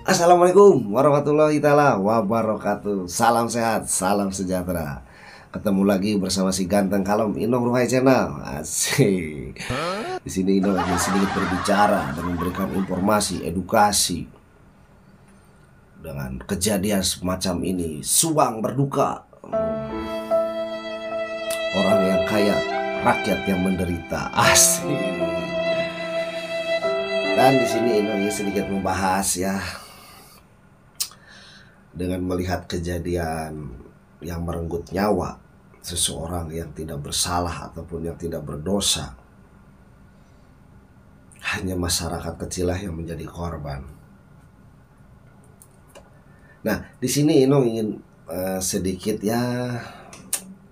Assalamualaikum warahmatullahi taala wabarakatuh. Salam sehat, salam sejahtera. Ketemu lagi bersama si ganteng kalem Inong Ruhai Channel. Asik. Di sini Inong lagi sedikit berbicara dan memberikan informasi, edukasi dengan kejadian semacam ini. Subang berduka. Orang yang kaya, rakyat yang menderita. Asik. Dan di sini Inong sedikit membahas ya, dengan melihat kejadian yang merenggut nyawa seseorang yang tidak bersalah ataupun yang tidak berdosa, hanya masyarakat kecil yang menjadi korban. Nah, di sini Inong ingin sedikit ya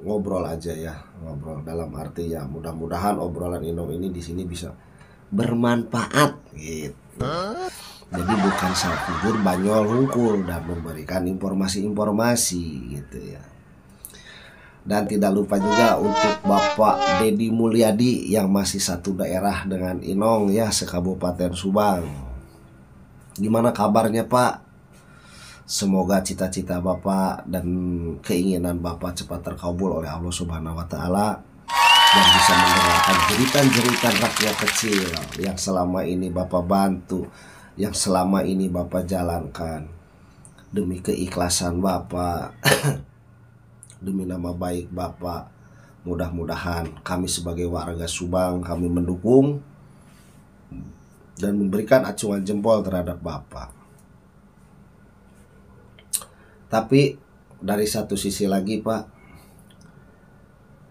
ngobrol aja ya, ngobrol dalam arti ya mudah-mudahan obrolan Inong ini di sini bisa bermanfaat gitu. Jadi bukan salfubur banyol hungkul dan memberikan informasi-informasi gitu ya. Dan tidak lupa juga untuk Bapak Dedi Mulyadi yang masih satu daerah dengan Inong ya, sekabupaten Subang. Gimana kabarnya Pak? Semoga cita-cita Bapak dan keinginan Bapak cepat terkabul oleh Allah Subhanahu wa taala dan bisa mendengarkan jeritan-jeritan rakyat kecil yang selama ini Bapak bantu, yang selama ini Bapak jalankan demi keikhlasan Bapak, demi nama baik Bapak. Mudah-mudahan kami sebagai warga Subang kami mendukung dan memberikan acungan jempol terhadap Bapak. Tapi dari satu sisi lagi Pak,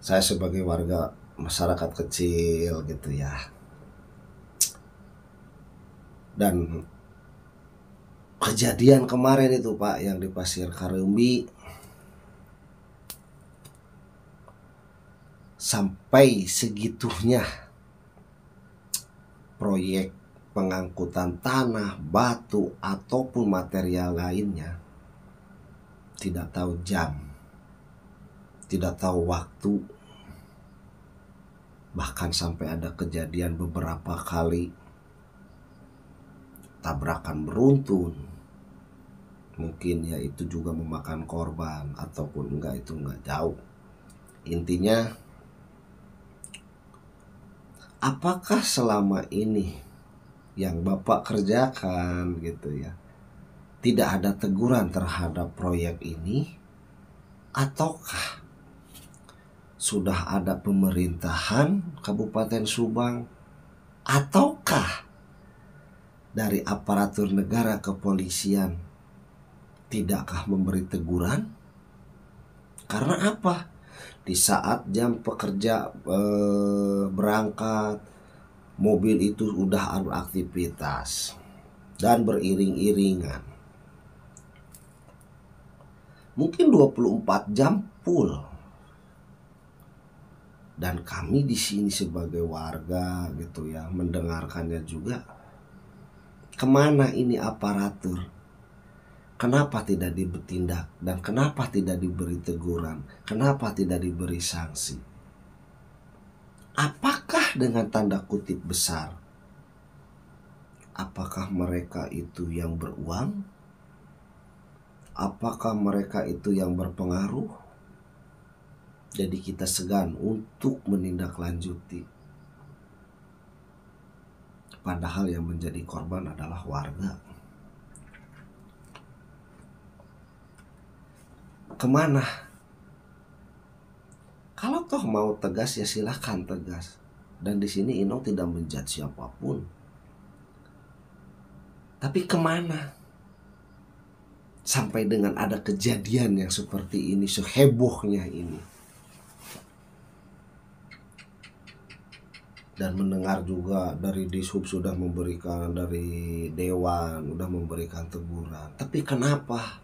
saya sebagai warga masyarakat kecil gitu ya, dan kejadian kemarin itu Pak yang di Pasir Kareumbi, sampai segitunya proyek pengangkutan tanah, batu ataupun material lainnya tidak tahu jam, tidak tahu waktu, bahkan sampai ada kejadian beberapa kali tabrakan beruntun. Mungkin ya itu juga memakan korban ataupun enggak, itu enggak jauh. Intinya, apakah selama ini yang Bapak kerjakan gitu ya, tidak ada teguran terhadap proyek ini, ataukah sudah ada pemerintahan Kabupaten Subang, ataukah dari aparatur negara kepolisian tidakkah memberi teguran? Karena apa? Di saat jam pekerja berangkat, mobil itu udah beraktivitas dan beriring-iringan. Mungkin 24 jam full. Dan kami di sini sebagai warga gitu ya, mendengarkannya juga. Kemana ini aparatur? Kenapa tidak ditindak? Dan kenapa tidak diberi teguran? Kenapa tidak diberi sanksi? Apakah dengan tanda kutip besar? Apakah mereka itu yang beruang? Apakah mereka itu yang berpengaruh? Jadi kita segan untuk menindaklanjuti. Padahal yang menjadi korban adalah warga. Kemana? Kalau toh mau tegas ya silahkan tegas. Dan di sini Inong tidak menjudge siapapun. Tapi kemana? Sampai dengan ada kejadian yang seperti ini, sehebohnya ini. Dan mendengar juga dari Dishub sudah memberikan, dari Dewan sudah memberikan teguran. Tapi kenapa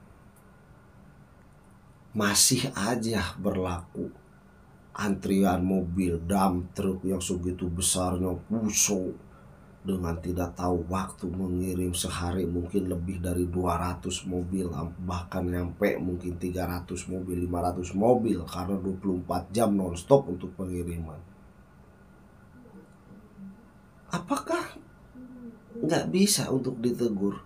masih aja berlaku antrian mobil dump truk yang segitu besarnya, puso, dengan tidak tahu waktu mengirim sehari mungkin lebih dari 200 mobil, bahkan nyampe mungkin 300 mobil, 500 mobil, karena 24 jam nonstop untuk pengiriman. Apakah nggak bisa untuk ditegur?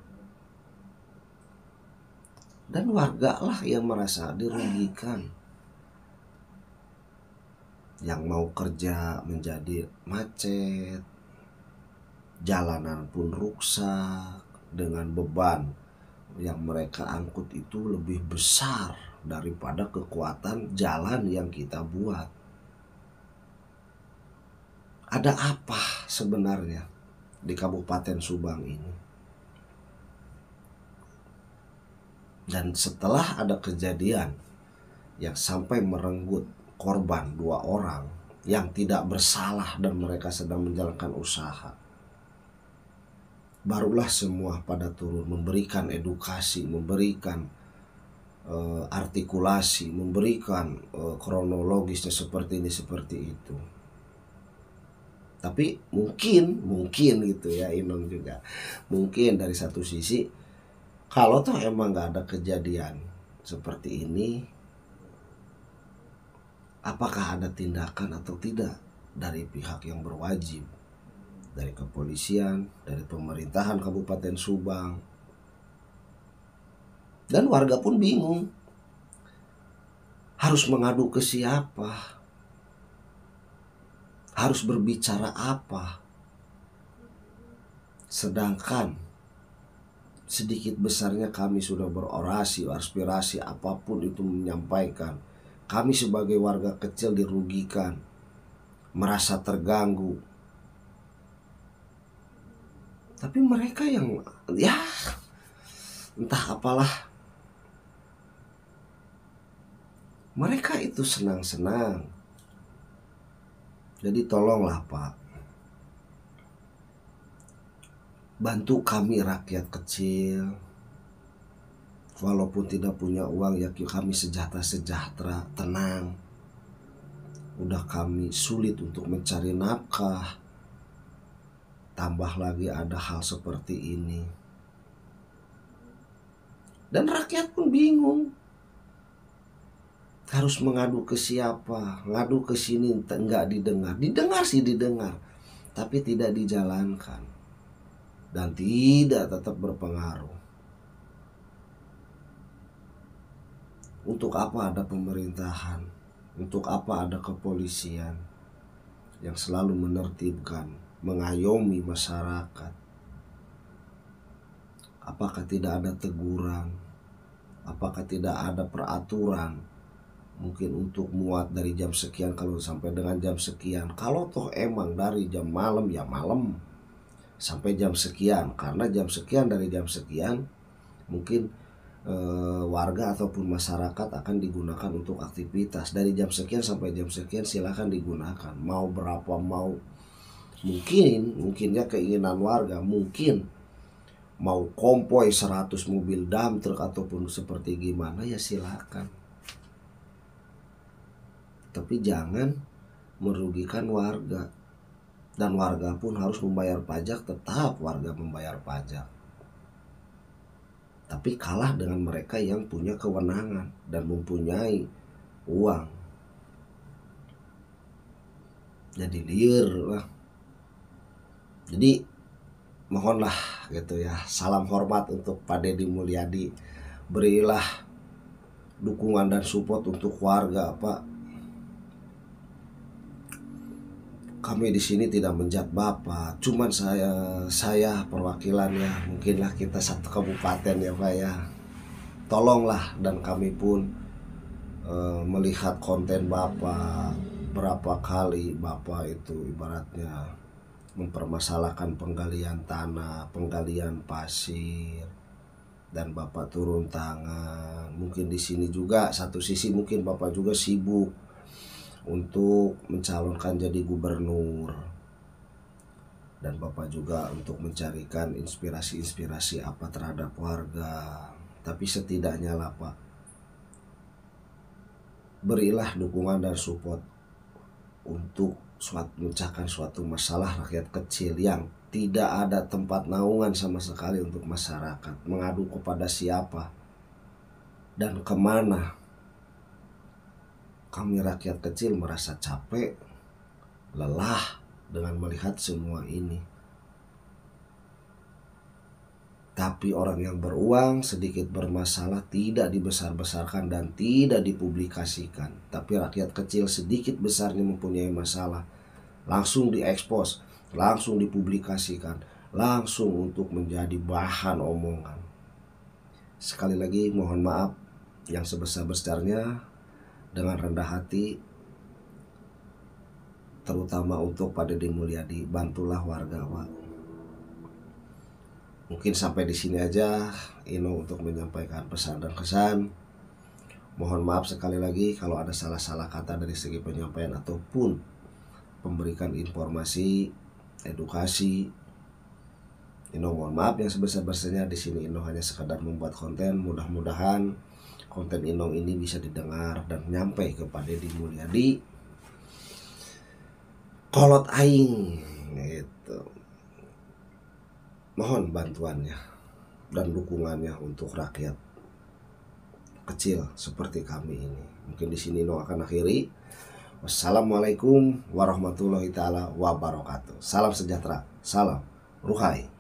Dan warga lah yang merasa dirugikan. Yang mau kerja menjadi macet, jalanan pun rusak, dengan beban yang mereka angkut itu lebih besar daripada kekuatan jalan yang kita buat. Ada apa sebenarnya di Kabupaten Subang ini? Dan setelah ada kejadian yang sampai merenggut korban 2 orang yang tidak bersalah dan mereka sedang menjalankan usaha, barulah semua pada turun memberikan edukasi, memberikan artikulasi, memberikan kronologisnya seperti ini seperti itu. Tapi mungkin gitu ya Inon juga, mungkin dari satu sisi kalau toh emang nggak ada kejadian seperti ini, apakah ada tindakan atau tidak dari pihak yang berwajib, dari kepolisian, dari pemerintahan Kabupaten Subang. Dan warga pun bingung harus mengadu ke siapa, harus berbicara apa. Sedangkan sedikit besarnya kami sudah berorasi, aspirasi apapun itu menyampaikan. Kami sebagai warga kecil dirugikan, merasa terganggu. Tapi mereka yang ya entah apalah, mereka itu senang-senang. Jadi tolonglah Pak, bantu kami rakyat kecil. Walaupun tidak punya uang ya kami sejahtera, tenang. Udah kami sulit untuk mencari nafkah, tambah lagi ada hal seperti ini. Dan rakyat pun bingung harus mengadu ke siapa, ngadu ke sini enggak didengar. Didengar sih didengar, tapi tidak dijalankan dan tidak tetap berpengaruh. Untuk apa ada pemerintahan? Untuk apa ada kepolisian yang selalu menertibkan, mengayomi masyarakat? Apakah tidak ada teguran? Apakah tidak ada peraturan? Mungkin untuk muat dari jam sekian kalau sampai dengan jam sekian. Kalau toh emang dari jam malam ya malam sampai jam sekian, karena jam sekian dari jam sekian mungkin warga ataupun masyarakat akan digunakan untuk aktivitas. Dari jam sekian sampai jam sekian silahkan digunakan. Mau berapa mau, mungkinnya keinginan warga, mungkin mau konvoy 100 mobil dump truck ataupun seperti gimana ya silakan. Tapi jangan merugikan warga. Dan warga pun harus membayar pajak, tetap warga membayar pajak. Tapi kalah dengan mereka yang punya kewenangan dan mempunyai uang. Jadi liar lah. Jadi mohonlah gitu ya, salam hormat untuk Pak Deddy Mulyadi. Berilah dukungan dan support untuk warga Pak. Kami di sini tidak menjat Bapak, cuman saya perwakilannya, mungkinlah kita satu kabupaten ya Pak ya. Tolonglah, dan kami pun melihat konten Bapak berapa kali Bapak itu ibaratnya mempermasalahkan penggalian tanah, penggalian pasir, dan Bapak turun tangan. Mungkin di sini juga satu sisi mungkin Bapak juga sibuk untuk mencalonkan jadi gubernur, dan Bapak juga untuk mencarikan inspirasi apa terhadap warga. Tapi setidaknya lah Pak, berilah dukungan dan support untuk memecahkan suatu masalah rakyat kecil yang tidak ada tempat naungan sama sekali untuk masyarakat. Mengadu kepada siapa dan kemana? Kami rakyat kecil merasa capek, lelah dengan melihat semua ini. Tapi orang yang beruang sedikit bermasalah tidak dibesar-besarkan dan tidak dipublikasikan. Tapi rakyat kecil sedikit besarnya mempunyai masalah, langsung diekspos, langsung dipublikasikan, langsung untuk menjadi bahan omongan. Sekali lagi mohon maaf yang sebesar-besarnya, dengan rendah hati, terutama untuk Pak Deddy Mulyadi, bantulah warga, Pak. Mungkin sampai di sini aja Ino untuk menyampaikan pesan dan kesan. Mohon maaf sekali lagi kalau ada salah-salah kata dari segi penyampaian ataupun memberikan informasi, edukasi. Ino mohon maaf yang sebesar-besarnya. Di sini Ino hanya sekadar membuat konten. Mudah-mudahan konten Ino ini bisa didengar dan nyampe kepada Deddy Mulyadi. Kolot aing gitu. Mohon bantuannya dan dukungannya untuk rakyat kecil seperti kami ini. Mungkin di sini Ino akan akhiri. Wassalamualaikum warahmatullahi taala wabarakatuh. Salam sejahtera, salam Ruhai.